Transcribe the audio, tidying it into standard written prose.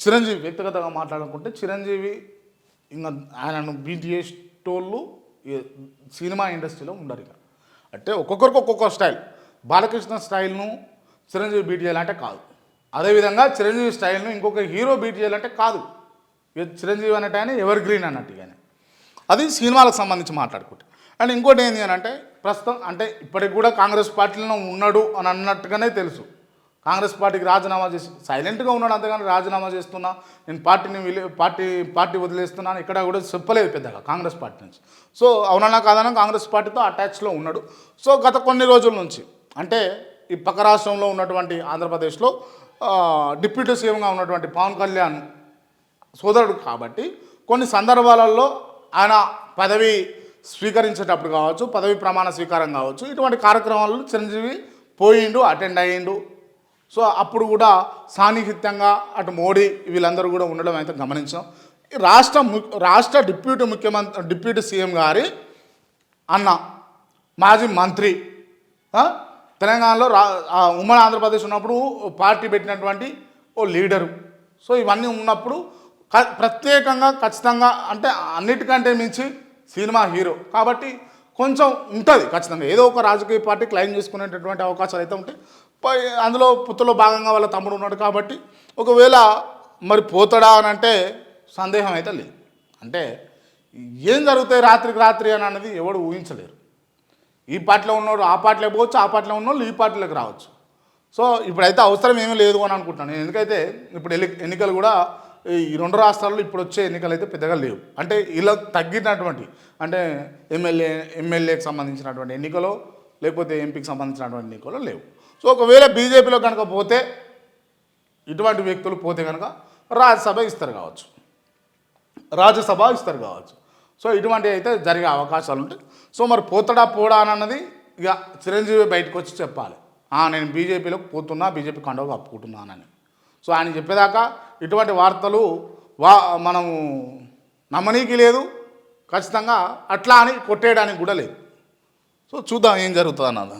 చిరంజీవి వ్యక్తిగతంగా మాట్లాడుకుంటే చిరంజీవి ఇంకా ఆయనను బీట్ చేసేటోళ్ళు సినిమా ఇండస్ట్రీలో ఉండరు ఇక. అంటే ఒక్కొక్కరికి ఒక్కొక్క స్టైల్. బాలకృష్ణ స్టైల్ను చిరంజీవి బీట్ చేయాలంటే కాదు, అదేవిధంగా చిరంజీవి స్టైల్ను ఇంకొక హీరో బీట్ చేయాలంటే కాదు. చిరంజీవి అన్నట్టు ఆయన ఎవర్ గ్రీన్ అన్నట్టు కానీ అది సినిమాలకు సంబంధించి మాట్లాడుకుంటే. అండ్ ఇంకోటి ఏంటి అని అంటే ప్రస్తుతం అంటే ఇప్పటికి కూడా కాంగ్రెస్ పార్టీలో ఉన్నాడు అని అన్నట్టుగానే తెలుసు. కాంగ్రెస్ పార్టీకి రాజీనామా చేసి సైలెంట్గా ఉన్నాడు, అంతేగాని రాజీనామా చేస్తున్నా, నేను పార్టీ వదిలేస్తున్నాను ఇక్కడ కూడా చెప్పలేదు పెద్దగా కాంగ్రెస్ పార్టీ నుంచి. సో అవునన్నా కాదన్నా కాంగ్రెస్ పార్టీతో అటాచ్లో ఉన్నాడు. సో గత కొన్ని రోజుల నుంచి అంటే ఈ పక్క రాష్ట్రంలో ఉన్నటువంటి ఆంధ్రప్రదేశ్లో డిప్యూటీ సీఎంగా ఉన్నటువంటి పవన్ కళ్యాణ్ సోదరుడు కాబట్టి కొన్ని సందర్భాలలో ఆయన పదవి స్వీకరించేటప్పుడు కావచ్చు, పదవి ప్రమాణ స్వీకారం కావచ్చు, ఇటువంటి కార్యక్రమాలను చిరంజీవి పోయిండు, అటెండ్ అయ్యిండు. సో అప్పుడు కూడా సాన్నిహిత్యంగా అటు మోడీ వీళ్ళందరూ కూడా ఉండడం అయితే గమనించాం. రాష్ట్ర డిప్యూటీ సీఎం గారి అన్న మాజీ మంత్రి తెలంగాణలో ఉమ్మడి ఆంధ్రప్రదేశ్ ఉన్నప్పుడు పార్టీ పెట్టినటువంటి ఓ లీడరు. సో ఇవన్నీ ఉన్నప్పుడు ప్రత్యేకంగా ఖచ్చితంగా అంటే అన్నిటికంటే మించి సినిమా హీరో కాబట్టి కొంచెం ఉంటుంది ఖచ్చితంగా ఏదో ఒక రాజకీయ పార్టీ క్లెయిమ్ చేసుకునేటటువంటి అవకాశాలు అయితే ఉంటాయి. అందులో పుత్తులో భాగంగా వాళ్ళ తమ్ముడు ఉన్నాడు కాబట్టి ఒకవేళ మరి పోతాడా అని అంటే సందేహం అయితే లేదు. అంటే ఏం జరుగుతాయి రాత్రికి రాత్రి అని అన్నది ఎవడు ఊహించలేరు. ఈ పార్టీలో ఉన్నోడు ఆ పార్టీలోకి పోవచ్చు, ఆ పార్టీలో ఉన్నోళ్ళు ఈ పార్టీలోకి రావచ్చు. సో ఇప్పుడైతే అవసరం ఏమీ లేదు అని అనుకుంటున్నాను నేను. ఎందుకైతే ఇప్పుడు ఎన్నికలు కూడా ఈ రెండు రాష్ట్రాల్లో ఇప్పుడు వచ్చే ఎన్నికలు అయితే పెద్దగా లేవు. అంటే ఇలా తగ్గినటువంటి అంటే ఎమ్మెల్యేకి సంబంధించినటువంటి ఎన్నికలో లేకపోతే ఎంపీకి సంబంధించినటువంటి ఎన్నికలో లేవు. సో ఒకవేళ బీజేపీలో కనుక పోతే ఇటువంటి వ్యక్తులు పోతే కనుక రాజ్యసభ ఇస్తారు కావచ్చు. సో ఇటువంటి అయితే జరిగే అవకాశాలు ఉంటాయి. సో మరి పోతాడా పోడా అన్నది ఇక చిరంజీవి బయటకు వచ్చి చెప్పాలి, నేను బీజేపీలోకి పోతున్నా, బీజేపీ కండువా కప్పుకుంటున్నానని. సో ఆయన చెప్పేదాకా ఇటువంటి వార్తలు మనము నమ్మనీకి లేదు, ఖచ్చితంగా అట్లా అని కొట్టేయడానికి కూడా లేదు. సో చూద్దాం ఏం జరుగుతుంది అన్నది.